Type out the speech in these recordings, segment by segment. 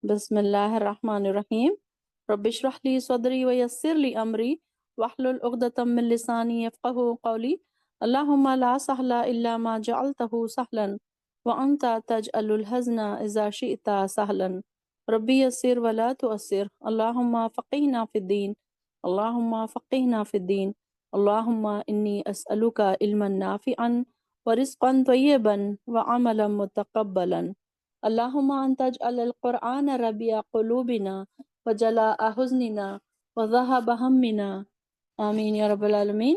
بسم اللہ الرحمن الرحیم رب اشرح لی صدری ویسر لی امری واحلل عقدۃ من لسانی یفقہوا قولی اللہم لا سہل الا ما جعلتہ سہلا وانت تجعل الحزن اذا شئت سہلا ربی یسر ولا تعسر اللہم فقہنا فی الدین اللہم فقہنا فی الدین اللہم انی اسألک علما نافعا ورزقا طیبا وعملا متقبلا اللہم ان تجعل القرآن ربیع قلوبنا وجلاء حزننا وذہب ہمنا آمین یا رب العالمین۔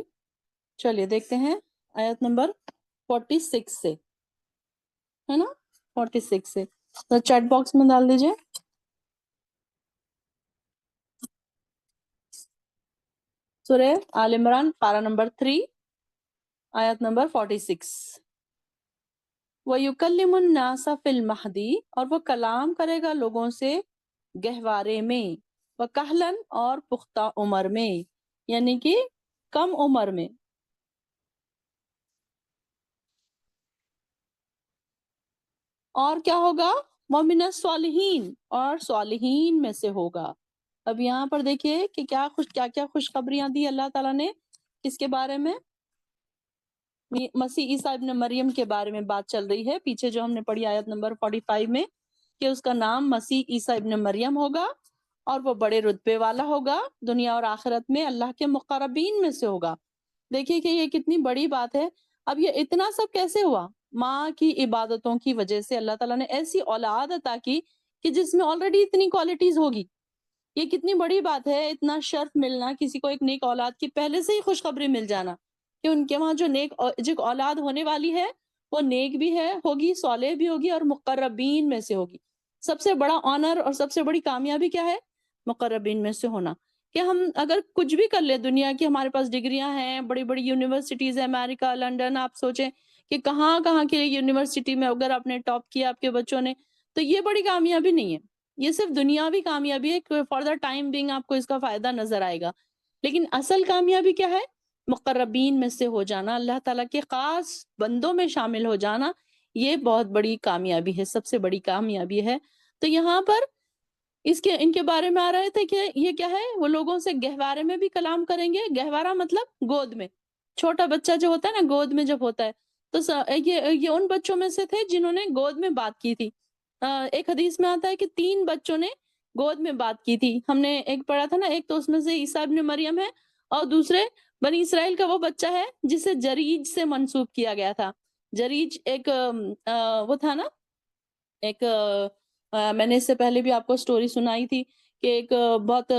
چلیے دیکھتے ہیں آیت نمبر 46 سے، ہے نا، 46 سے تو چیٹ باکس میں ڈال دیجئے۔ سورہ آل عمران پارہ نمبر 3 آیت نمبر 46۔ وَيُكَلِّمُ النَّاسَ فِي الْمَهْدِ، اور وہ کلام کرے گا لوگوں سے گہوارے میں، وَكَهْلًا اور پختہ عمر میں، یعنی کہ کم عمر میں۔ اور کیا ہوگا؟ وَمِنَ الصَّالِحِينَ، اور صالحین میں سے ہوگا۔ اب یہاں پر دیکھیے کہ کیا کیا خوشخبریاں دی اللہ تعالیٰ نے، کس کے بارے میں؟ مسیح عیسیٰ ابن مریم کے بارے میں بات چل رہی ہے، پیچھے جو ہم نے پڑھی آیت نمبر 45 میں، کہ اس کا نام مسیح عیسیٰ ابن مریم ہوگا اور وہ بڑے رتبے والا ہوگا، دنیا اور آخرت میں اللہ کے مقربین میں سے ہوگا۔ دیکھیے کہ یہ کتنی بڑی بات ہے۔ اب یہ اتنا سب کیسے ہوا؟ ماں کی عبادتوں کی وجہ سے اللہ تعالیٰ نے ایسی اولاد عطا کی کہ جس میں آلریڈی اتنی کوالٹیز ہوگی۔ یہ کتنی بڑی بات ہے، اتنا شرف ملنا، کسی کو ایک نیک اولاد کی پہلے سے ہی خوشخبری مل جانا کہ ان کے وہاں جو اولاد ہونے والی ہے وہ نیک بھی ہے، ہوگی، صالح بھی ہوگی اور مقربین میں سے ہوگی۔ سب سے بڑا آنر اور سب سے بڑی کامیابی کیا ہے؟ مقربین میں سے ہونا۔ کہ ہم اگر کچھ بھی کر لیں دنیا کی، ہمارے پاس ڈگریاں ہیں، بڑی بڑی یونیورسٹیز ہیں، امریکہ، لنڈن، آپ سوچیں کہ کہاں کہاں کے یونیورسٹی میں اگر آپ نے ٹاپ کیا آپ کے بچوں نے، تو یہ بڑی کامیابی نہیں ہے، یہ صرف دنیاوی کامیابی ہے، فار دا ٹائم بینگ آپ کو اس کا فائدہ نظر آئے گا۔ لیکن اصل کامیابی کیا ہے؟ مقربین میں سے ہو جانا، اللہ تعالیٰ کے خاص بندوں میں شامل ہو جانا، یہ بہت بڑی کامیابی ہے، سب سے بڑی کامیابی ہے۔ تو یہاں پر ان کے بارے میں آ رہے تھے کہ یہ کیا ہے، وہ لوگوں سے گہوارے میں بھی کلام کریں گے۔ گہوارہ مطلب گود میں، چھوٹا بچہ جو ہوتا ہے نا گود میں جب ہوتا ہے، تو یہ ان بچوں میں سے تھے جنہوں نے گود میں بات کی تھی۔ ایک حدیث میں آتا ہے کہ 3 بچوں نے گود میں بات کی تھی، ہم نے ایک پڑھا تھا نا، ایک تو اس میں سے عیسیٰ ابن مریم ہے، اور دوسرے بنی اسرائیل کا وہ بچہ ہے جسے جریج سے منسوب کیا گیا تھا۔ جریج ایک وہ تھا نا، ایک میں نے اس سے پہلے بھی آپ کو سٹوری سنائی تھی کہ ایک بہت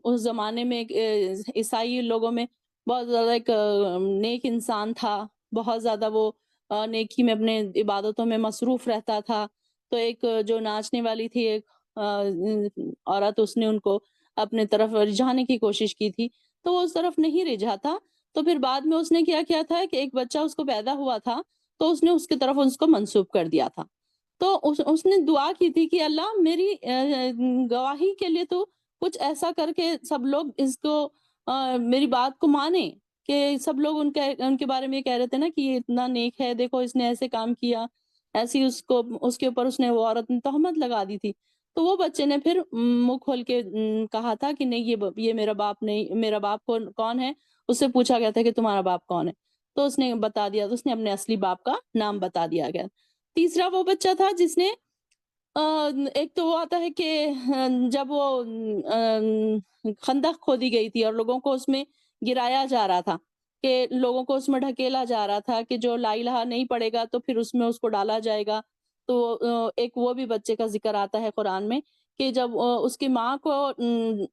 اس زمانے میں ایک عیسائی لوگوں میں بہت زیادہ ایک نیک انسان تھا، بہت زیادہ وہ نیکی میں اپنے عبادتوں میں مصروف رہتا تھا۔ تو ایک جو ناچنے والی تھی ایک عورت، اس نے ان کو اپنے طرف رجھانے کی کوشش کی تھی، تو وہ اس طرف نہیں رجھا تھا۔ تو پھر بعد میں اس نے کیا تھا کہ ایک بچہ اس کو پیدا ہوا تھا، تو اس نے اس کی طرف اس کو منسوب کر دیا تھا۔ تو اس نے دعا کی تھی کہ اللہ میری گواہی کے لیے تو کچھ ایسا کر کے سب لوگ اس کو میری بات کو مانیں، کہ سب لوگ ان کے بارے میں یہ کہہ رہے تھے نا کہ یہ اتنا نیک ہے، دیکھو اس نے ایسے کام کیا، ایسی اس کے اوپر اس نے وہ عورت نے تہمت لگا دی تھی۔ تو وہ بچے نے پھر منہ کھول کے کہا تھا کہ نہیں، یہ میرا باپ نہیں، میرا باپ کون ہے؟ اس سے پوچھا گیا تھا کہ تمہارا باپ کون ہے؟ تو اس نے بتا دیا، تو اس نے اپنے اصلی باپ کا نام بتا دیا گیا۔ تیسرا وہ بچہ تھا جس نے ایک تو وہ آتا ہے کہ جب وہ خندق کھودی گئی تھی اور لوگوں کو اس میں گرایا جا رہا تھا، کہ لوگوں کو اس میں ڈھکیلا جا رہا تھا کہ جو لا الہ نہیں پڑھے گا تو پھر اس میں اس کو ڈالا جائے گا۔ تو ایک وہ بھی بچے کا ذکر آتا ہے قرآن میں کہ جب اس کی ماں کو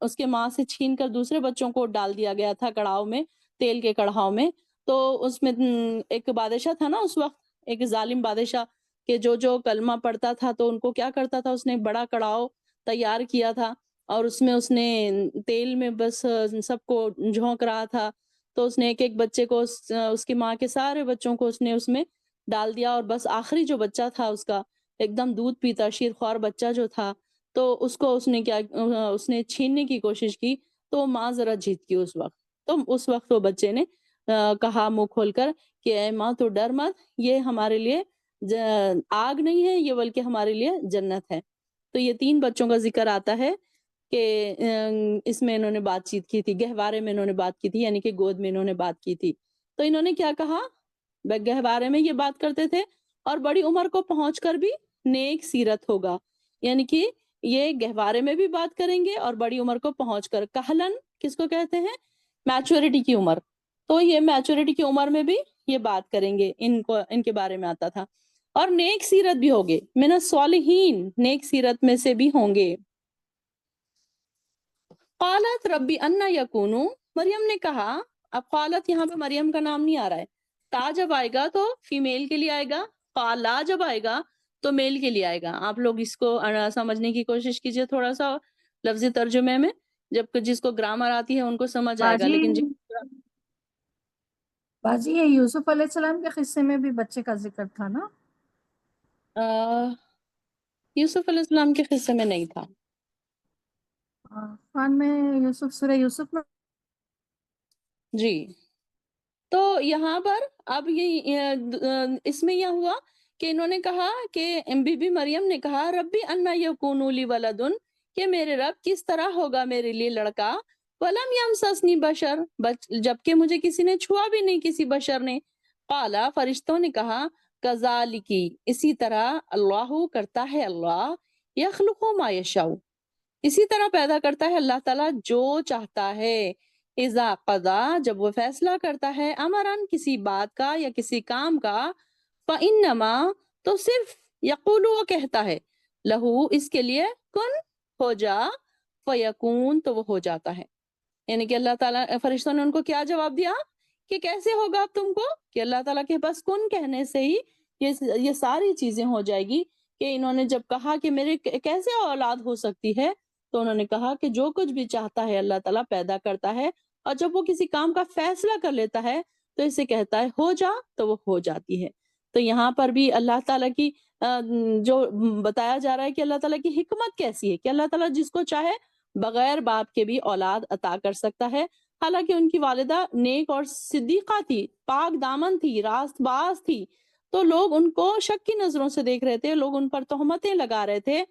اس کے ماں سے چھین کر دوسرے بچوں کو ڈال دیا گیا تھا کڑاؤ میں، تیل کے کڑھاؤ میں، تو اس میں ایک بادشاہ تھا نا اس وقت، ایک ظالم بادشاہ، کہ جو کلمہ پڑھتا تھا تو ان کو کیا کرتا تھا، اس نے ایک بڑا کڑاؤ تیار کیا تھا اور اس میں اس نے تیل میں بس سب کو جھونک رہا تھا۔ تو اس نے ایک ایک بچے کو اس کی ماں کے سارے بچوں کو اس نے اس میں ڈال دیا، اور بس آخری جو بچہ تھا اس کا ایک دم دودھ پیتا شیرخوار بچہ جو تھا، تو اس کو اس نے چھیننے کی کوشش کی، تو وہ ماں ذرا جیت کی اس وقت۔ تو اس وقت وہ بچے نے کہا منہ کھول کر کہ اے ماں تو ڈر مت، یہ ہمارے لیے آگ نہیں ہے، یہ بلکہ ہمارے لیے جنت ہے۔ تو یہ 3 بچوں کا ذکر آتا ہے کہ اس میں انہوں نے بات چیت کی تھی، گہوارے میں انہوں نے بات کی تھی، یعنی کہ گود میں انہوں نے بات کی تھی۔ تو انہوں نے کیا کہا؟ گہوارے میں یہ بات کرتے تھے اور بڑی عمر کو پہنچ کر بھی نیک سیرت ہوگا، یعنی کہ یہ گہوارے میں بھی بات کریں گے اور بڑی عمر کو پہنچ کر، کہلن کس کو کہتے ہیں؟ میچورٹی کی عمر، تو یہ میچورٹی کی عمر میں بھی یہ بات کریں گے، ان کے بارے میں آتا تھا۔ اور نیک سیرت بھی ہوگے، من الصالحین، نیک سیرت میں سے بھی ہوں گے۔ قالت ربی انا یکونو، مریم نے کہا، اب قالت یہاں پہ مریم کا نام نہیں آ رہا ہے، تا جب آئے گا تو فیمیل کے لیے آئے گا، قالا جب آئے گا تو میل کے لیے آئے گا۔ آپ لوگ اس کو سمجھنے کی کوشش کیجئے تھوڑا سا لفظی ترجمے میں، جب جس کو گرامر آتی ہے ان کو سمجھ آئے گا، باجی لیکن باجی یہ یوسف علیہ السلام کے قصے میں بھی بچے کا ذکر تھا نا؟ یوسف علیہ السلام کے قصے میں نہیں تھا۔ قرآن میں یوسف، سورہ یوسف میں جی، تو یہاں پر اب اس میں یہ ہوا کہ انہوں نے کہا کہ بی بی مریم نے کہا ربی انا یکون لی ولدن، کہ میرے رب کس طرح ہوگا میرے لیے لڑکا، ولم یمسسنی بشر، جبکہ مجھے کسی نے چھوا بھی نہیں، کسی بشر نے۔ قالا، فرشتوں نے کہا کذالکی، اسی طرح اللہ کرتا ہے، اللہ یخلق ما یشاء، اسی طرح پیدا کرتا ہے اللہ تعالیٰ جو چاہتا ہے، اذا قضا، جب وہ فیصلہ کرتا ہے، امرن، کسی بات کا یا کسی کام کا، فَإِنَّمَا، تو صرف، یقول، وہ کہتا ہے، لہو، اس کے لیے، کن، ہو جا، فیکون، تو وہ ہو جاتا ہے۔ یعنی کہ اللہ تعالیٰ، فرشتوں نے ان کو کیا جواب دیا کہ کیسے ہوگا اب تم کو، کہ اللہ تعالیٰ کے بس کن کہنے سے ہی یہ ساری چیزیں ہو جائے گی۔ کہ انہوں نے جب کہا کہ میرے کیسے اولاد ہو سکتی ہے، تو انہوں نے کہا کہ جو کچھ بھی چاہتا ہے اللہ تعالیٰ پیدا کرتا ہے، اور جب وہ کسی کام کا فیصلہ کر لیتا ہے تو اسے کہتا ہے ہو جا، تو وہ ہو جاتی ہے۔ تو یہاں پر بھی اللہ تعالیٰ کی جو بتایا جا رہا ہے کہ اللہ تعالیٰ کی حکمت کیسی ہے، کہ اللہ تعالیٰ جس کو چاہے بغیر باپ کے بھی اولاد عطا کر سکتا ہے۔ حالانکہ ان کی والدہ نیک اور صدیقہ تھی، پاک دامن تھی، راست باز تھی، تو لوگ ان کو شک کی نظروں سے دیکھ رہے تھے، لوگ ان پر تہمتیں لگا رہے تھے۔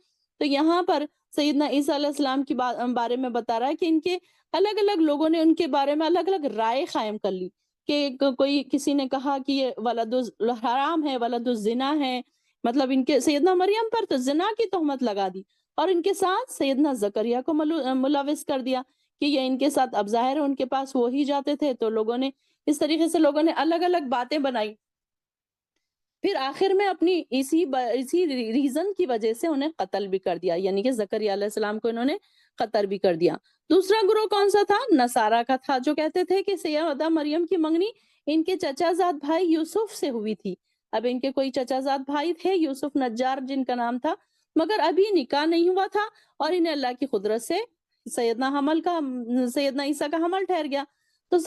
تو یہاں پر سیدنا عیسیٰ علیہ السلام کی بارے میں بتا رہا ہے کہ ان کے الگ الگ لوگوں نے ان کے بارے میں الگ الگ رائے قائم کر لی، کہ کوئی کسی نے کہا کہ یہ ولد الحرام ہے، ولد الزنا ہے، مطلب ان کے سیدنا مریم پر تو زنا کی تہمت لگا دی، اور ان کے ساتھ سیدنا زکریا کو ملوث کر دیا کہ یہ ان کے ساتھ، اب ظاہر ہے ان کے پاس وہی جاتے تھے، تو لوگوں نے اس طریقے سے لوگوں نے الگ الگ باتیں بنائی۔ پھر آخر میں اپنی اسی ریزن کی وجہ سے انہیں قتل بھی کر دیا، یعنی کہ زکریا علیہ السلام کو انہوں نے قتل بھی کر دیا۔ دوسرا گروہ کون سا تھا؟ نصارہ کا تھا، جو کہتے تھے کہ سیدہ مریم کی منگنی ان کے چچا زاد بھائی یوسف سے ہوئی تھی۔ اب ان کے کوئی چچا زاد بھائی تھے، یوسف نجار جن کا نام تھا، مگر ابھی نکاح نہیں ہوا تھا، اور انہیں اللہ کی قدرت سے سیدنا عیسیٰ کا حمل ٹھہر گیا۔ تو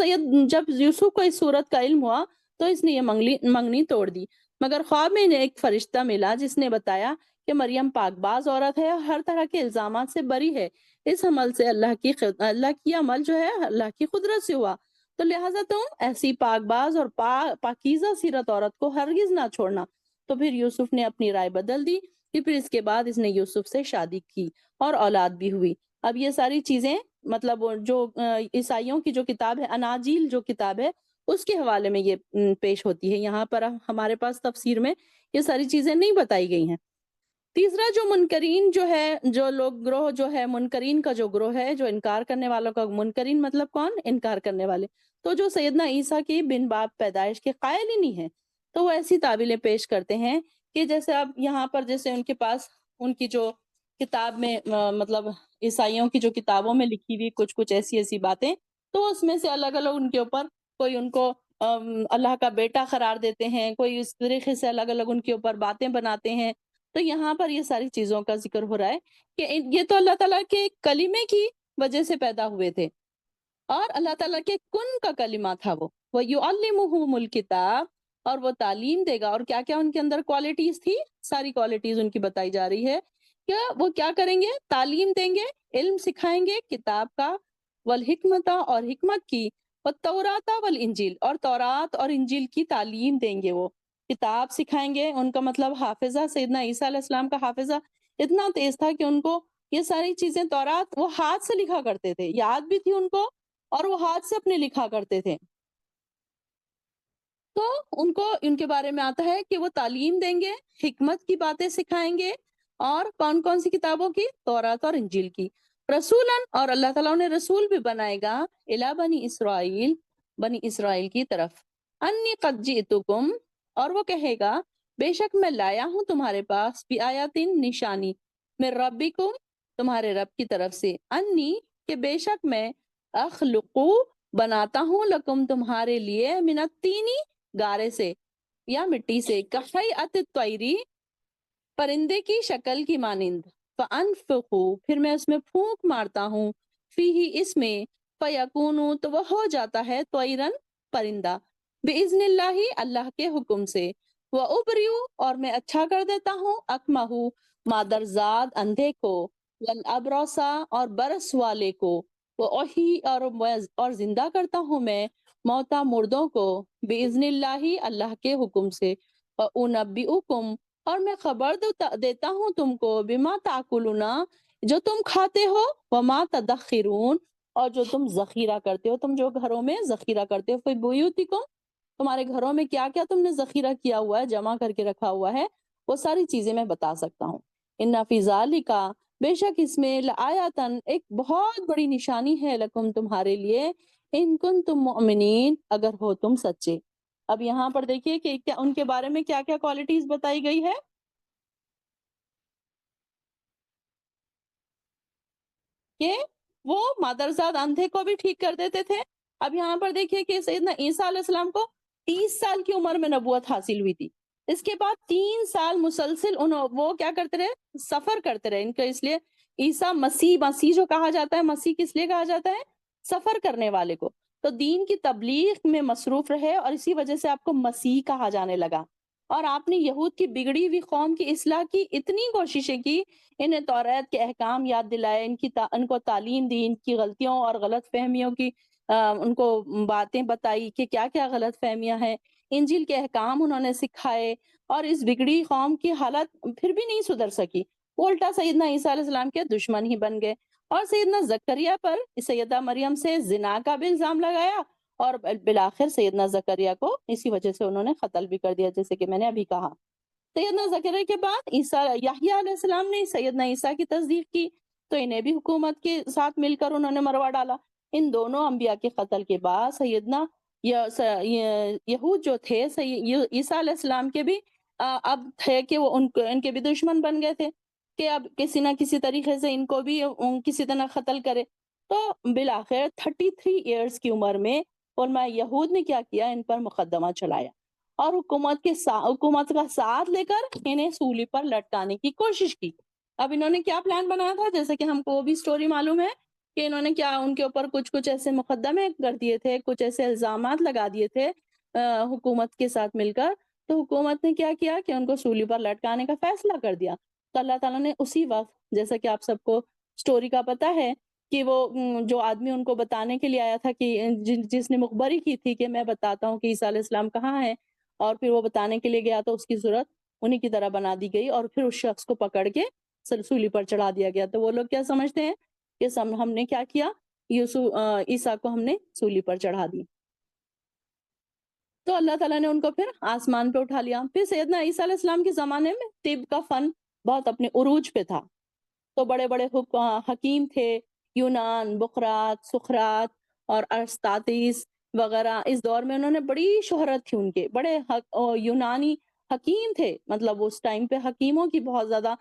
جب یوسف کو اس صورت کا علم ہوا تو اس نے یہ منگنی توڑ دی، مگر خواب میں انہیں ایک فرشتہ ملا جس نے بتایا کہ مریم پاک باز عورت ہے اور ہر طرح کے الزامات سے بری ہے، اس عمل سے اللہ کی عمل جو ہے اللہ کی قدرت سے ہوا، تو لہٰذا تم ایسی پاک باز اور پاکیزہ سیرت عورت کو ہرگز نہ چھوڑنا۔ تو پھر یوسف نے اپنی رائے بدل دی، پھر اس کے بعد اس نے یوسف سے شادی کی اور اولاد بھی ہوئی۔ اب یہ ساری چیزیں مطلب جو عیسائیوں کی جو کتاب ہے، اناجیل جو کتاب ہے، اس کے حوالے میں یہ پیش ہوتی ہے۔ یہاں پر ہمارے پاس تفسیر میں یہ ساری چیزیں نہیں بتائی گئی ہیں۔ تیسرا جو منکرین جو ہے، جو لوگ گروہ جو ہے، منکرین کا جو گروہ ہے، جو انکار کرنے والوں کا، منکرین مطلب کون؟ انکار کرنے والے، تو جو سیدنا عیسیٰ کی بن باپ پیدائش کے قائل ہی نہیں ہیں، تو وہ ایسی تعویلیں پیش کرتے ہیں کہ جیسے اب یہاں پر جیسے ان کے پاس ان کی جو کتاب میں مطلب عیسائیوں کی جو کتابوں میں لکھی ہوئی کچھ ایسی باتیں، تو اس میں سے الگ الگ ان کے اوپر کوئی ان کو اللہ کا بیٹا قرار دیتے ہیں، کوئی اس طریقے سے الگ الگ ان کے اوپر باتیں بناتے ہیں۔ تو یہاں پر یہ ساری چیزوں کا ذکر ہو رہا ہے کہ یہ تو اللہ تعالیٰ کے کلمے کی وجہ سے پیدا ہوئے تھے، اور اللہ تعالیٰ کے کن کا کلمہ تھا وہ یعلمہم الکتاب، اور وہ تعلیم دے گا۔ اور کیا کیا ان کے اندر کوالٹیز تھی، ساری کوالٹیز ان کی بتائی جا رہی ہے کہ وہ کیا کریں گے، تعلیم دیں گے، علم سکھائیں گے کتاب کا، والحکمت، اور حکمت کی، والتوراۃ والانجیل، اور تورات اور انجیل کی تعلیم دیں گے، وہ کتاب سکھائیں گے، ان کا مطلب حافظہ، سیدنا عیسیٰ علیہ السلام کا حافظہ اتنا تیز تھا کہ ان کو یہ ساری چیزیں تورات وہ ہاتھ سے لکھا کرتے تھے، یاد بھی تھی ان کو اور وہ ہاتھ سے اپنے لکھا کرتے تھے۔ تو ان کو ان کے بارے میں آتا ہے کہ وہ تعلیم دیں گے، حکمت کی باتیں سکھائیں گے، اور کون کون سی کتابوں کی؟ تورات اور انجیل کی۔ رسولن، اور اللہ تعالیٰ نے رسول بھی بنائے گا، الا بنی اسرائیل، بنی اسرائیل کی طرف، انی قد جئتکم، اور وہ کہے گا بے شک میں لایا ہوں تمہارے پاس، بھی آیاتن نشانی، میں ربکم، تمہارے رب کی طرف سے، انی، کہ بے شک میں، اخلقو، بناتا ہوں، لکم، تمہارے لیے، من التینی، گارے سے یا مٹی سے، کہیئت الطیری، پرندے کی شکل کی مانند، فَأَنفُخُ، پھر میں اس میں پھونک مارتا ہوں، فیہ، اس میں، فَيَكُونُ، تو وہ ہو جاتا ہے، طَيْرًا، پرندہ، بِإِذْنِ اللَّهِ، اللہ کے حکم سے، وَأُبْرِئُ، اور میں اچھا کر دیتا ہوں، اکمہو، مادرزاد، اندھے کو، والابرص، اور برس والے کو، وَأُحْيِي، اور زندہ کرتا ہوں میں، موتا، مردوں کو، بِإِذْنِ اللَّهِ، اللہ کے حکم سے، وَأُنَبِّئُكُمْ، اور میں خبر دیتا ہوں تم کو، بما تاکلون، جو تم کھاتے ہو، وما تدخرون، اور جو تم ذخیرہ کرتے ہو، تم جو گھروں میں ذخیرہ کرتے ہو، فی بیوتکم، تمہارے گھروں میں کیا کیا تم نے ذخیرہ کیا ہوا ہے، جمع کر کے رکھا ہوا ہے، وہ ساری چیزیں میں بتا سکتا ہوں۔ ان فی ذالک، بے شک اس میں، لآیاتن، ایک بہت بڑی نشانی ہے، لکم، تمہارے لیے، ان کنتم مؤمنین، اگر ہو تم سچے۔ اب یہاں پر دیکھیے کہ ان کے بارے میں کیا کیا کوالٹیز بتائی گئی ہے، کہ وہ مادرزاد اندھے کو بھی ٹھیک کر دیتے تھے۔ اب یہاں پر دیکھیے کہ سیدنا عیسیٰ علیہ السلام کو 30 سال کی عمر میں نبوت حاصل ہوئی تھی، اس کے بعد 3 سال مسلسل وہ کیا کرتے رہے؟ سفر کرتے رہے۔ ان کا اس لیے عیسیٰ مسیح، مسیح جو کہا جاتا ہے، مسیح کس لیے کہا جاتا ہے؟ سفر کرنے والے کو۔ تو دین کی تبلیغ میں مصروف رہے، اور اسی وجہ سے آپ کو مسیح کہا جانے لگا۔ اور آپ نے یہود کی بگڑی ہوئی قوم کی اصلاح کی اتنی کوششیں کی، انہیں توریت کے احکام یاد دلائے، ان کو تعلیم دی، ان کی غلطیوں اور غلط فہمیوں کی ان کو باتیں بتائی کہ کیا کیا غلط فہمیاں ہیں، انجیل کے احکام انہوں نے سکھائے، اور اس بگڑی قوم کی حالت پھر بھی نہیں سدھر سکی، وہ الٹا سیدنا عیسیٰ علیہ السلام کے دشمن ہی بن گئے، اور سیدنا زکریا پر سیدہ مریم سے زنا کا بھی الزام لگایا، اور بالآخر سیدنا زکریا کو اسی وجہ سے انہوں نے قتل بھی کر دیا، جیسے کہ میں نے ابھی کہا۔ سیدنا زکریا کے بعد یحییٰ علیہ السلام نے سیدنا عیسیٰ کی تصدیق کی، تو انہیں بھی حکومت کے ساتھ مل کر انہوں نے مروا ڈالا۔ ان دونوں انبیاء کے قتل کے بعد سیدنا یہود جو تھے، عیسیٰ علیہ السلام کے بھی اب تھے کہ وہ ان کے بھی دشمن بن گئے تھے، کہ اب کسی نہ کسی طریقے سے ان کو بھی کسی طرح قتل کرے۔ تو بالآخر 33 ایئرز کی عمر میں علماء یہود نے کیا کیا؟ ان پر مقدمہ چلایا، اور حکومت کا ساتھ لے کر انہیں سولی پر لٹکانے کی کوشش کی۔ اب انہوں نے کیا پلان بنایا تھا؟ جیسے کہ ہم کو وہ بھی سٹوری معلوم ہے کہ انہوں نے کیا، ان کے اوپر کچھ ایسے مقدمے کر دیے تھے، کچھ ایسے الزامات لگا دیے تھے حکومت کے ساتھ مل کر۔ تو حکومت نے کیا کیا کہ ان کو سولی پر لٹکانے کا فیصلہ کر دیا۔ تو اللہ تعالیٰ نے اسی وقت، جیسا کہ آپ سب کو سٹوری کا پتہ ہے، کہ وہ جو آدمی ان کو بتانے کے لیے آیا تھا، کہ جس نے مخبری کی تھی کہ میں بتاتا ہوں کہ عیسیٰ علیہ السلام کہاں ہے، اور پھر وہ بتانے کے لیے گیا تو اس کی صورت انہی کی طرح بنا دی گئی، اور پھر اس شخص کو پکڑ کے سولی پر چڑھا دیا گیا۔ تو وہ لوگ کیا سمجھتے ہیں کہ ہم نے کیا کیا؟ عیسیٰ کو ہم نے سولی پر چڑھا دی۔ تو اللہ تعالیٰ نے ان کو پھر آسمان پہ اٹھا لیا۔ پھر سیدنا عیسیٰ علیہ السلام کے زمانے میں طب کا فن بہت اپنے عروج پہ تھا، تو بڑے بڑے حکیم تھے، یونان، بقراط، سقراط اور ارسطاطس وغیرہ، اس دور میں انہوں نے بڑی شہرت تھی، ان کے بڑے یونانی حکیم تھے، مطلب اس ٹائم پہ حکیموں کی بہت زیادہ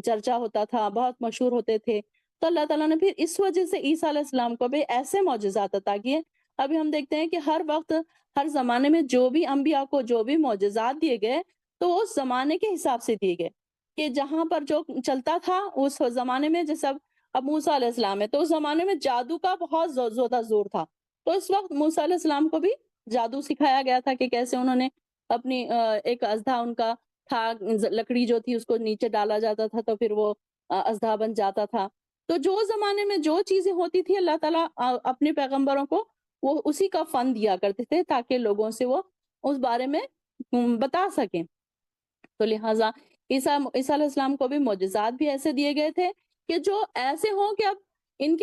چرچا ہوتا تھا، بہت مشہور ہوتے تھے۔ تو اللہ تعالیٰ نے پھر اس وجہ سے عیسیٰ علیہ السلام کو بھی ایسے معجزات عطا کیے۔ ابھی ہم دیکھتے ہیں کہ ہر وقت، ہر زمانے میں جو بھی انبیاء کو جو بھی معجزات دیے گئے، تو وہ اس زمانے کے حساب سے دیے گئے، کہ جہاں پر جو چلتا تھا اس زمانے میں، جیسے اب موسیٰ علیہ السلام ہے، تو اس زمانے میں جادو کا بہت زیادہ زور تھا، تو اس وقت موسیٰ علیہ السلام کو بھی جادو سکھایا گیا تھا، کہ کیسے انہوں نے اپنی ایک اژدھا ان کا تھا، لکڑی جو تھی اس کو نیچے ڈالا جاتا تھا تو پھر وہ اژدھا بن جاتا تھا۔ تو جو زمانے میں جو چیزیں ہوتی تھی، اللہ تعالیٰ اپنے پیغمبروں کو وہ اسی کا فن دیا کرتے تھے، تاکہ لوگوں سے وہ اس بارے میں بتا سکیں۔ تو لہٰذا عیسیٰ عیسیٰ علیہ السلام کو بھی معجزات بھی ایسے دیے گئے تھے کہ جو ایسے ہوں کہ اب ان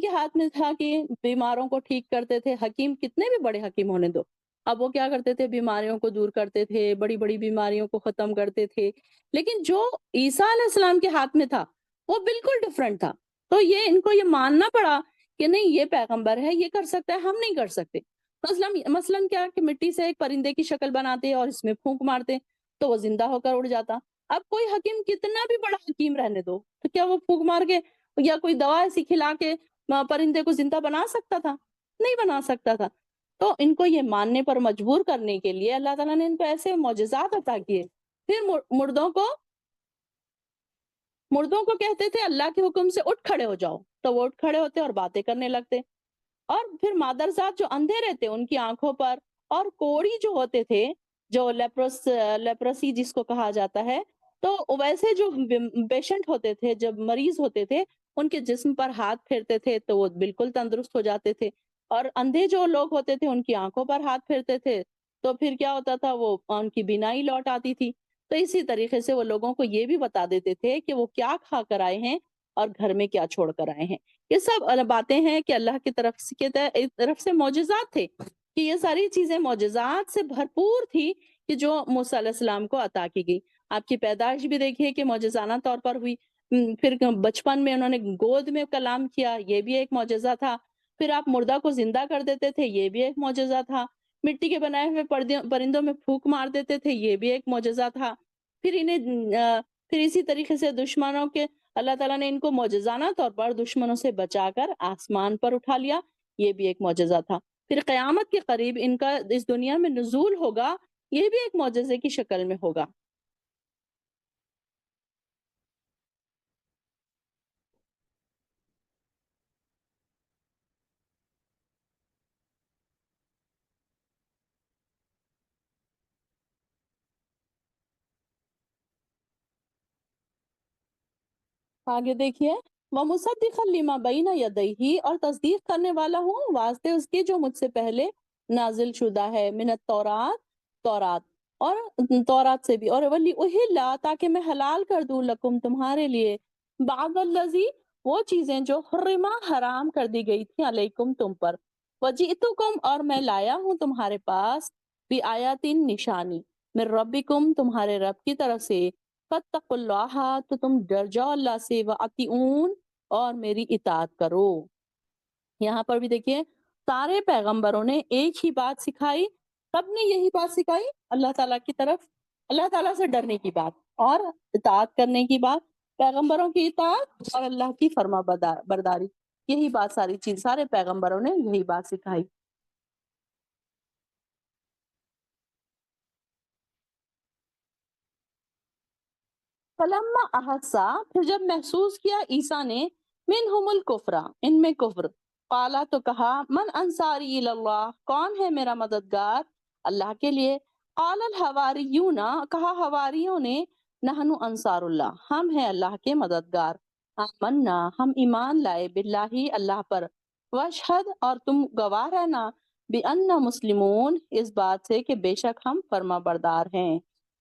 کے ہاتھ میں تھا کہ بیماروں کو ٹھیک کرتے تھے، حکیم کتنے بھی بڑے حکیم ہونے دو، اب وہ کیا کرتے تھے، بیماریوں کو دور کرتے تھے، بڑی بڑی بیماریوں کو ختم کرتے تھے، لیکن جو عیسیٰ علیہ السلام کے ہاتھ میں تھا وہ بالکل ڈفرنٹ تھا۔ تو یہ ان کو یہ ماننا پڑا کہ نہیں، یہ پیغمبر ہے، یہ کر سکتا ہے، ہم نہیں کر سکتے۔ مثلاً کیا کہ مٹی سے ایک پرندے کی شکل بناتے اور اس میں پھونک مارتے تو وہ زندہ ہو کر اڑ جاتا۔ اب کوئی حکیم کتنا بھی بڑا حکیم رہنے دو، تو کیا وہ پھونک مار کے یا کوئی دوا ایسی کھلا کے پرندے کو زندہ بنا سکتا تھا؟ نہیں بنا سکتا تھا۔ تو ان کو یہ ماننے پر مجبور کرنے کے لیے اللہ تعالیٰ نے ان کو ایسے معجزات عطا کیے۔ پھر مردوں کو کہتے تھے اللہ کے حکم سے اٹھ کھڑے ہو جاؤ، تو وہ اٹھ کھڑے ہوتے اور باتیں کرنے لگتے۔ اور پھر مادرزاد جو اندھے رہتے ان کی آنکھوں پر، اور کوڑی جو ہوتے تھے، جو لیپرسی جس کو کہا جاتا ہے، تو ویسے جو پیشنٹ ہوتے تھے، جب مریض ہوتے تھے، ان کے جسم پر ہاتھ پھیرتے تھے تو وہ بالکل تندرست ہو جاتے تھے، اور اندھے جو لوگ ہوتے تھے ان کی آنکھوں پر ہاتھ پھیرتے تھے تو پھر کیا ہوتا تھا، وہ ان کی بینائی لوٹ آتی تھی۔ تو اسی طریقے سے وہ لوگوں کو یہ بھی بتا دیتے تھے کہ وہ کیا کھا کر آئے ہیں اور گھر میں کیا چھوڑ کر آئے ہیں۔ یہ سب باتیں ہیں کہ اللہ کی طرف سے معجزات تھے، کہ یہ ساری چیزیں معجزات سے بھرپور تھی کہ جو موسیٰ علیہ السلام کو عطا کی گئی۔ آپ کی پیدائش بھی دیکھیے کہ معجزانہ طور پر ہوئی، پھر بچپن میں انہوں نے گود میں کلام کیا، یہ بھی ایک معجزہ تھا۔ پھر آپ مردہ کو زندہ کر دیتے تھے، یہ بھی ایک معجزہ تھا۔ مٹی کے بنائے ہوئے پرندوں میں پھونک مار دیتے تھے، یہ بھی ایک معجزہ تھا۔ پھر اسی طریقے سے دشمنوں کے اللہ تعالیٰ نے ان کو معجزانہ طور پر دشمنوں سے بچا کر آسمان پر اٹھا لیا، یہ بھی ایک معجزہ تھا۔ پھر قیامت کے قریب ان کا اس دنیا میں نزول ہوگا، یہ بھی ایک معجزے کی شکل میں ہوگا۔ آگے دیکھیے، وَمُصَدِّقًا لِمَا بَيْنَ يَدَيْهِ، اور تصدیق کرنے والا ہوں واسطے اس کے جو مجھ سے پہلے نازل شدہ ہے، من التورات، تورات، اور تورات سے بھی، اور وَلِأُحِلَّ، تاکہ میں حلال کر دوں، لکم تمہارے لیے، بعض الذی، وہ چیزیں جو حرمہ حرام کر دی گئی تھی، علیکم تم پر، وَجِئْتُکم، اور میں لایا ہوں تمہارے پاس، بِآیاتٍ، نشانی، من ربکم، تمہارے رب کی طرف سے، فَاتَّقُوا اللَّهَ، تو تم ڈر جاؤ اللہ سے، وَأَطِیعُونِ، اور میری اطاعت کرو۔ یہاں پر بھی دیکھیے، سارے پیغمبروں نے ایک ہی بات سکھائی۔ سب نے یہی بات سکھائی، اللہ تعالیٰ کی طرف، اللہ تعالیٰ سے ڈرنے کی بات اور اطاعت کرنے کی بات، پیغمبروں کی اطاعت اور اللہ کی فرما برداری، یہی بات سارے پیغمبروں نے یہی بات سکھائی۔ فلما احسا، پھر جب محسوس کیا عیسیٰ نے، منہم الکفر، ان میں کفر، قالا، تو کہا، من انصاری اللہ، کون ہے میرا مددگار اللہ کے لیے، قال الحواریون، کہا حواریوں نے، نحن انصار اللہ، ہم ہیں اللہ کے مددگار، آمنا، ہم ایمان لائے، باللہ، اللہ پر، واشہد، اور تم گواہ رہنا، بأننا مسلمون، اس بات سے کہ بے شک ہم فرما بردار ہیں۔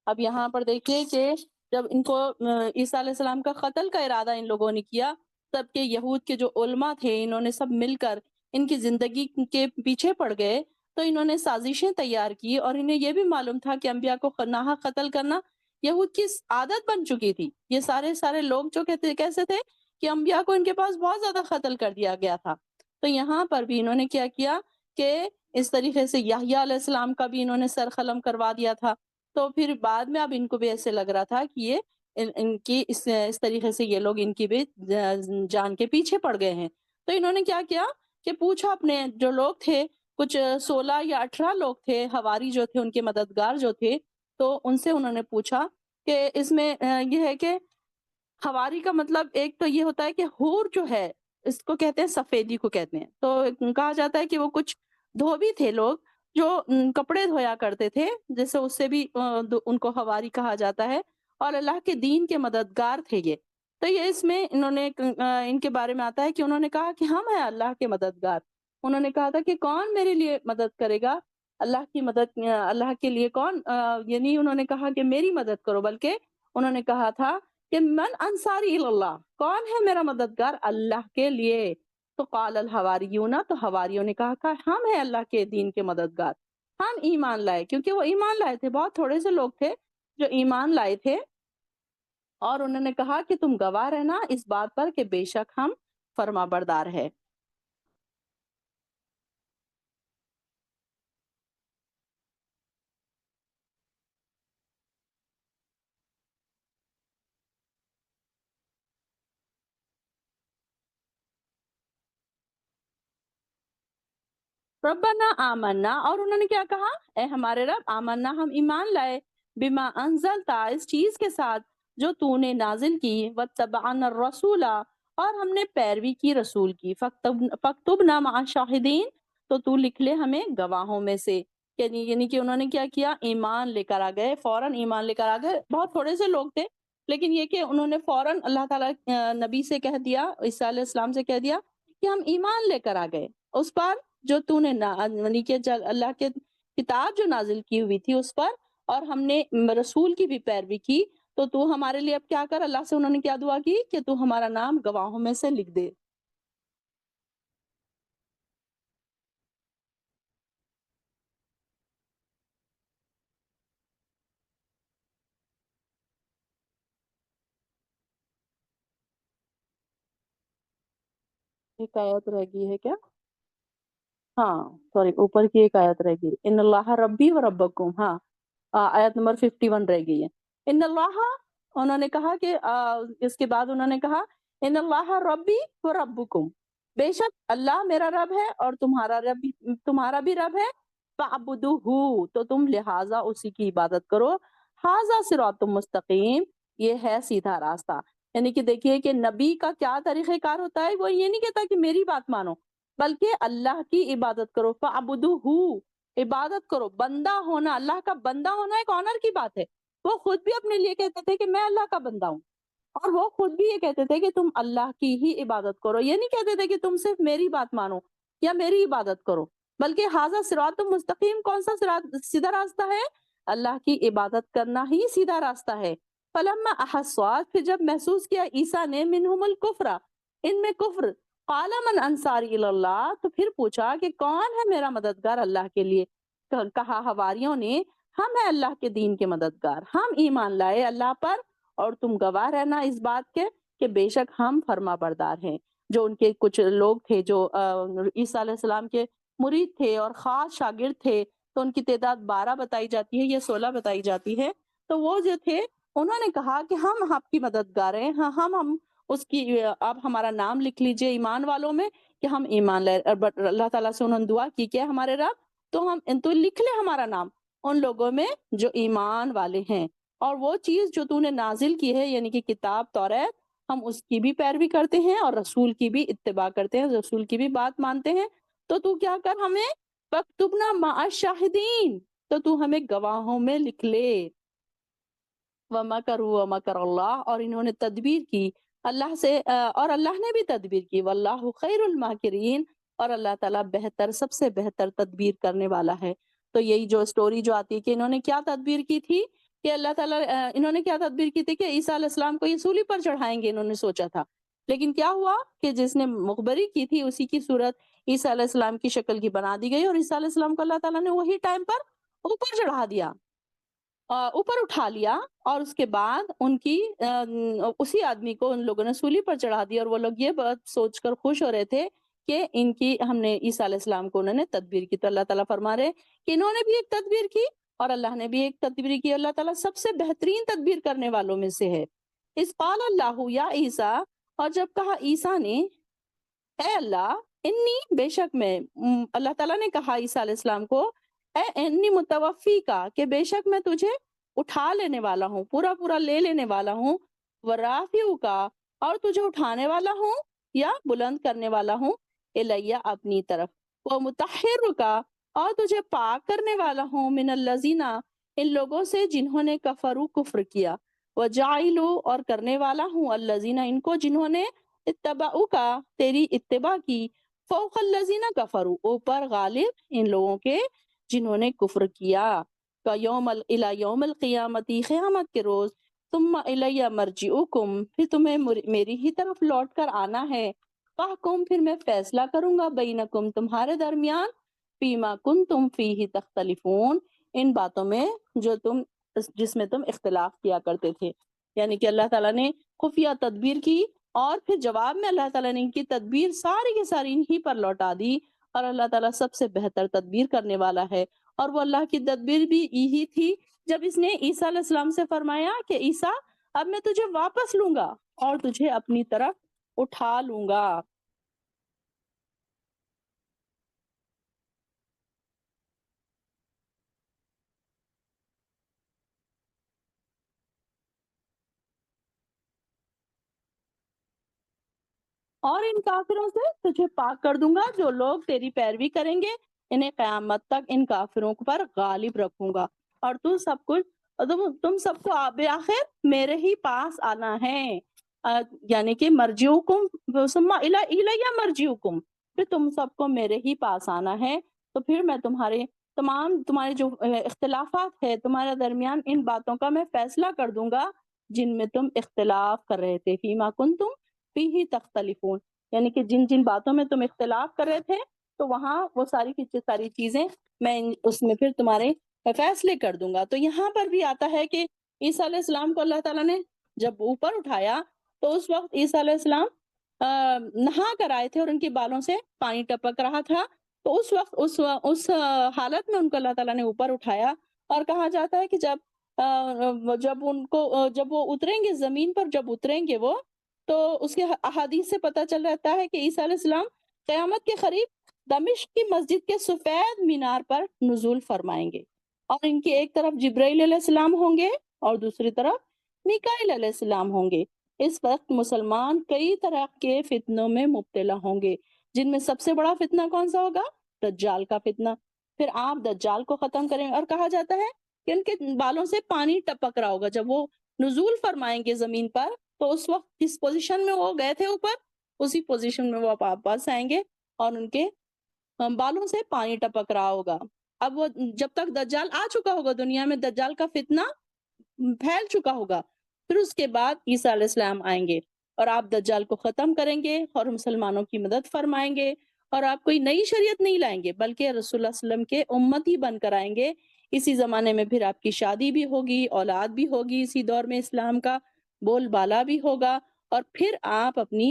اب یہاں پر دیکھیے کہ جب ان کو عیسیٰ علیہ السلام کا قتل کا ارادہ ان لوگوں نے کیا، تب کے یہود کے جو علماء تھے، انہوں نے سب مل کر ان کی زندگی کے پیچھے پڑ گئے، تو انہوں نے سازشیں تیار کی، اور انہیں یہ بھی معلوم تھا کہ انبیاء کو ناحق قتل کرنا یہود کی عادت بن چکی تھی۔ یہ سارے لوگ جو کیسے تھے کہ انبیاء کو ان کے پاس بہت زیادہ قتل کر دیا گیا تھا۔ تو یہاں پر بھی انہوں نے کیا کیا کہ اس طریقے سے یحییٰ علیہ السلام کا بھی انہوں نے سر قلم کروا دیا تھا۔ تو پھر بعد میں اب ان کو بھی ایسے لگ رہا تھا کہ یہ ان کی اس طریقے سے یہ لوگ ان کی بھی جان کے پیچھے پڑ گئے ہیں۔ تو انہوں نے کیا کیا کہ پوچھا اپنے جو لوگ تھے، کچھ 16 یا 18 لوگ تھے، حواری جو تھے، ان کے مددگار جو تھے، تو ان سے انہوں نے پوچھا کہ اس میں یہ ہے کہ حواری کا مطلب ایک تو یہ ہوتا ہے کہ حور جو ہے، اس کو کہتے ہیں، سفیدی کو کہتے ہیں، تو کہا جاتا ہے کہ وہ کچھ دھوبی تھے لوگ جو کپڑے دھویا کرتے تھے، جیسے اس سے بھی ان کو حواری کہا جاتا ہے، اور اللہ کے دین کے مددگار تھے یہ۔ تو یہ اس میں انہوں نے ان کے بارے میں آتا ہے کہ انہوں نے کہا کہ ہم ہیں اللہ کے مددگار۔ انہوں نے کہا تھا کہ کون میرے لیے مدد کرے گا، اللہ کی مدد، اللہ کے لیے کون، یعنی انہوں نے کہا کہ میری مدد کرو، بلکہ انہوں نے کہا تھا کہ من انصاری اللہ، کون ہے میرا مددگار اللہ کے لیے؟ تو قال الحواریون، تو حواریوں نے کہا کہ ہم ہیں اللہ کے دین کے مددگار، ہم ایمان لائے، کیونکہ وہ ایمان لائے تھے، بہت تھوڑے سے لوگ تھے جو ایمان لائے تھے، اور انہوں نے کہا کہ تم گواہ رہنا اس بات پر کہ بے شک ہم فرما بردار ہے۔ ربنا آمنا، اور انہوں نے کیا کہا؟ اے ہمارے رب، آمنا ہم ایمان لائے، بما انزلتا اس چیز کے ساتھ جو تو نے نازل کی، واتبعنا الرسول اور ہم نے پیروی کی رسول کی، فاکتبنا مع الشاہدین تو تو لکھ لے ہمیں گواہوں میں سے۔ یعنی کہ انہوں نے کیا کیا؟ ایمان لے کر آ گئے، فوراً ایمان لے کر آ گئے، بہت تھوڑے سے لوگ تھے، لیکن یہ کہ انہوں نے فوراً اللہ تعالیٰ نبی سے کہہ دیا، عیسیٰ علیہ السلام سے کہہ دیا کہ ہم ایمان لے کر آ گئے اس پر جو تو نے یعنی کہ اللہ کے کتاب جو نازل کی ہوئی تھی اس پر، اور ہم نے رسول کی بھی پیروی کی، تو ہمارے لیے اب کیا کر؟ اللہ سے انہوں نے کیا دعا کی کہ تو ہمارا نام گواہوں میں سے لکھ دے۔ ایک آیت رہ گئی ہے کیا؟ ہاں سوری، اوپر کی ایک آیت رہ گئی، ان اللہ ربی و ربکم، ہاں آیت نمبر 51 رہ گئی ہے۔ ان اللہ، انہوں نے کہا کہ اس کے بعد انہوں نے کہا ان اللہ ربی و ربکم، بے شک اللہ میرا رب ہے اور تمہارا بھی رب ہے، فاعبدوہ تو تم لہٰذا اسی کی عبادت کرو، ھذا صراط مستقیم، یہ ہے سیدھا راستہ۔ یعنی کہ دیکھیے کہ نبی کا کیا طریقہ کار ہوتا ہے، وہ یہ نہیں کہتا کہ میری بات مانو، بلکہ اللہ کی عبادت کرو، فاعبدوہ عبادت کرو، بندہ ہونا، اللہ کا بندہ ہونا ایک آنر کی بات ہے۔ وہ خود بھی اپنے لیے کہتے تھے کہ میں اللہ کا بندہ ہوں، اور وہ خود بھی یہ کہتے تھے کہ تم اللہ کی ہی عبادت کرو، یہ نہیں کہتے تھے کہ تم صرف میری بات مانو یا میری عبادت کرو، بلکہ ھذا صراط مستقیم، کون سا صراط؟ سیدھا راستہ ہے، اللہ کی عبادت کرنا ہی سیدھا راستہ ہے۔ فلما احسوا، پھر جب محسوس کیا عیسیٰ نے، منہم الکفر، ان میں کفر، قال من انصاری اللہ، تو پھر پوچھا کہ کون ہے میرا مددگار اللہ کے لیے؟ کہا حواریوں نے ہم ہیں اللہ کے دین کے مددگار، ہم ایمان لائے اللہ پر، اور تم گواہ رہنا اس بات کے کہ بے شک ہم فرما بردار ہیں۔ جو ان کے کچھ لوگ تھے جو عیسیٰ علیہ السلام کے مرید تھے اور خاص شاگرد تھے، تو ان کی تعداد 12 بتائی جاتی ہے یا 16 بتائی جاتی ہے، تو وہ جو تھے انہوں نے کہا کہ ہم آپ کی مددگار ہیں، ہاں ہم اس کی، آپ ہمارا نام لکھ لیجئے ایمان والوں میں کہ ہم ایمان لائے۔ اللہ تعالیٰ سے انہوں نے دعا کی کہ ہمارے رب تو لکھ لے ہمارا نام ان لوگوں میں جو ایمان والے ہیں، اور وہ چیز جو تو نے نازل کی ہے یعنی کہ کتاب توریت، ہم اس کی بھی پیروی کرتے ہیں اور رسول کی بھی اتباع کرتے ہیں، رسول کی بھی بات مانتے ہیں، تو کیا کر؟ ہمیں فاکتبنا مع الشاہدین، تو ہمیں گواہوں میں لکھ لے۔ وَمَكَرُوا وَمَكَرَ اللَّهُ، اور انہوں نے تدبیر کی اللہ سے، اور اللہ نے بھی تدبیر کی، وَاللَّهُ خَيْرُ الْمَاكِرِينَ، اور اللہ تعالیٰ بہتر، سب سے بہتر تدبیر کرنے والا ہے۔ تو یہی جو سٹوری جو آتی ہے کہ انہوں نے کیا تدبیر کی تھی کہ اللہ تعالیٰ، انہوں نے کیا تدبیر کی تھی کہ عیسیٰ علیہ السلام کو یہ سولی پر چڑھائیں گے، انہوں نے سوچا تھا، لیکن کیا ہوا کہ جس نے مخبری کی تھی اسی کی صورت عیسیٰ علیہ السلام کی شکل کی بنا دی گئی، اور عیسیٰ علیہ السلام کو اللہ تعالیٰ نے وہی ٹائم پر اوپر چڑھا دیا، اوپر اٹھا لیا، اور اس کے بعد ان کی اسی آدمی کو ان لوگوں نے سولی پر چڑھا دیا، اور وہ لوگ یہ بات سوچ کر خوش ہو رہے تھے کہ ان کی، ہم نے عیسیٰ علیہ السلام کو انہوں نے تدبیر کی۔ تو اللہ تعالیٰ فرما رہے کہ انہوں نے بھی ایک تدبیر کی اور اللہ نے بھی ایک تدبیر کی، اللہ تعالیٰ سب سے بہترین تدبیر کرنے والوں میں سے ہے۔ اس قال اللہ یا عیسیٰ، اور جب کہا عیسیٰ نے، اے اللہ، انی، بے شک میں، اللہ تعالیٰ نے کہا عیسیٰ علیہ السلام کو، اے انی متوفی کا، کہ بے شک میں تجھے اٹھا لینے والا ہوں، پورا پورا لے لینے والا ہوں، ورافیو کا، اور تجھے اٹھانے والا ہوں یا بلند کرنے والا ہوں، الیہ، اپنی طرف، وہ مطہر کا، اور تجھے پاک کرنے والا ہوں، من الذین، ان لوگوں سے جنہوں نے کفروا، کفر کیا، وجاعلو، اور کرنے والا ہوں، الذین، ان کو جنہوں نے اتبعوا کا، تیری اتباع کی، فوق الذین کفروا، اوپر غالب ان لوگوں کے جنہوں نے کفر کیا، کا یوم الی یوم القیامتی، قیامت کے روز، ثم الیہ مرجعکم، پھر تمہیں میری ہی طرف لوٹ کر آنا ہے، فاحکم، پھر میں فیصلہ کروں گا، بینکم، تمہارے درمیان، فیما کنتم فیہ تختلفون، ان باتوں میں جس میں تم اختلاف کیا کرتے تھے۔ یعنی کہ اللہ تعالیٰ نے خفیہ تدبیر کی، اور پھر جواب میں اللہ تعالیٰ نے ان کی تدبیر ساری کی ساری انہی پر لوٹا دی، اور اللہ تعالیٰ سب سے بہتر تدبیر کرنے والا ہے۔ اور وہ اللہ کی تدبیر بھی یہی تھی جب اس نے عیسیٰ علیہ السلام سے فرمایا کہ عیسیٰ، اب میں تجھے واپس لوں گا اور تجھے اپنی طرف اٹھا لوں گا۔ اور ان کافروں سے تجھے پاک کر دوں گا، جو لوگ تیری پیروی کریں گے، انہیں قیامت تک ان کافروں پر غالب رکھوں گا، اور تو سب کچھ، تم سب کو بآخر میرے ہی پاس آنا ہے۔ یعنی کہ مرجعکم ثم الیہ مرجعکم، پھر تم سب کو میرے ہی پاس آنا ہے، تو پھر میں تمہارے جو اختلافات ہے تمہارے درمیان، ان باتوں کا میں فیصلہ کر دوں گا جن میں تم اختلاف کر رہے تھے، فیما کنتم فیہ تختلفون، یعنی کہ جن جن باتوں میں تم اختلاف کر رہے تھے، تو وہاں وہ ساری کی ساری چیزیں میں اس میں پھر تمہارے فیصلے کر دوں گا۔ تو یہاں پر بھی آتا ہے کہ عیسیٰ علیہ السلام کو اللہ تعالیٰ نے جب اوپر اٹھایا تو اس وقت عیسیٰ علیہ السلام نہا کر آئے تھے اور ان کے بالوں سے پانی ٹپک رہا تھا، تو اس وقت اس حالت میں ان کو اللہ تعالیٰ نے اوپر اٹھایا، اور کہا جاتا ہے کہ جب وہ اتریں گے زمین پر، جب اتریں گے وہ، تو اس کے احادیث سے پتہ چل رہتا ہے کہ عیسیٰ علیہ السلام قیامت کے قریب دمشق کی مسجد کے سفید مینار پر نزول فرمائیں گے، اور ان کی ایک طرف جبرائیل علیہ السلام ہوں گے اور دوسری طرف میکائیل علیہ السلام ہوں گے۔ اس وقت مسلمان کئی طرح کے فتنوں میں مبتلا ہوں گے، جن میں سب سے بڑا فتنہ کون سا ہوگا؟ دجال کا فتنہ۔ پھر آپ دجال کو ختم کریں گے، اور کہا جاتا ہے کہ ان کے بالوں سے پانی ٹپک رہا ہوگا جب وہ نزول فرمائیں گے زمین پر، تو اس وقت جس پوزیشن میں وہ گئے تھے اوپر، اسی پوزیشن میں وہ واپس آئیں گے، اور ان کے بالوں سے پانی ٹپک رہا ہوگا۔ اب وہ جب تک دجال آ چکا ہوگا دنیا میں، دجال کا فتنہ پھیل چکا ہوگا، پھر اس کے بعد عیسیٰ علیہ السلام آئیں گے اور آپ دجال کو ختم کریں گے اور مسلمانوں کی مدد فرمائیں گے، اور آپ کوئی نئی شریعت نہیں لائیں گے بلکہ رسول اللہ صلی اللہ علیہ وسلم کے امتی بن کر آئیں گے۔ اسی زمانے میں پھر آپ کی شادی بھی ہوگی، اولاد بھی ہوگی، اسی دور میں اسلام کا بول بالا بھی ہوگا، اور پھر آپ اپنی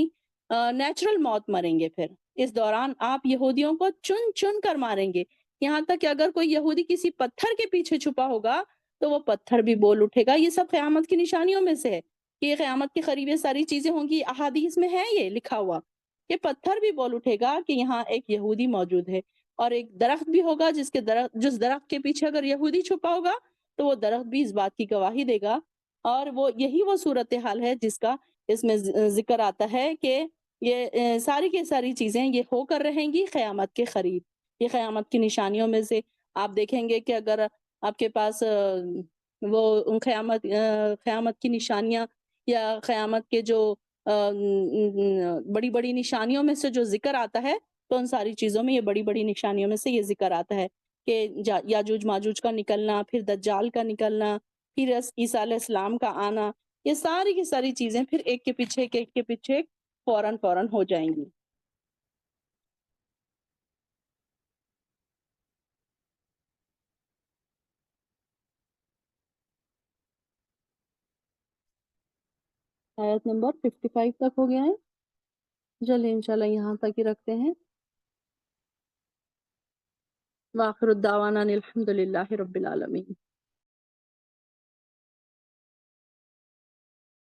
نیچرل موت مریں گے۔ پھر اس دوران آپ یہودیوں کو چن چن کر ماریں گے، یہاں تک کہ اگر کوئی یہودی کسی پتھر کے پیچھے چھپا ہوگا تو وہ پتھر بھی بول اٹھے گا۔ یہ سب قیامت کی نشانیوں میں سے ہے کہ یہ قیامت کے قریب یہ ساری چیزیں ہوں گی، احادیث میں ہے یہ لکھا ہوا کہ پتھر بھی بول اٹھے گا کہ یہاں ایک یہودی موجود ہے، اور ایک درخت بھی ہوگا جس درخت کے پیچھے اگر یہودی چھپا ہوگا تو وہ درخت بھی اس بات کی گواہی دے گا، اور یہی وہ صورتحال ہے جس کا اس میں ذکر آتا ہے کہ یہ ساری کی ساری چیزیں یہ ہو کر رہیں گی قیامت کے قریب۔ یہ قیامت کی نشانیوں میں سے آپ دیکھیں گے کہ اگر آپ کے پاس وہ قیامت کی نشانیاں یا قیامت کے جو بڑی بڑی نشانیوں میں سے جو ذکر آتا ہے، تو ان ساری چیزوں میں یہ بڑی بڑی نشانیوں میں سے یہ ذکر آتا ہے کہ یاجوج ماجوج کا نکلنا، پھر دجال کا نکلنا، پھر عیسیٰ علیہ السلام کا آنا، یہ ساری کی ساری چیزیں پھر ایک کے پیچھے ایک کے پیچھے ایک فوراً ہو جائیں گی۔ آیت نمبر 55 تک ہو گیا ہے، چلیے انشاءاللہ یہاں تک ہی رکھتے ہیں۔ وآخر الدعوانا الحمد للہ رب العالمین۔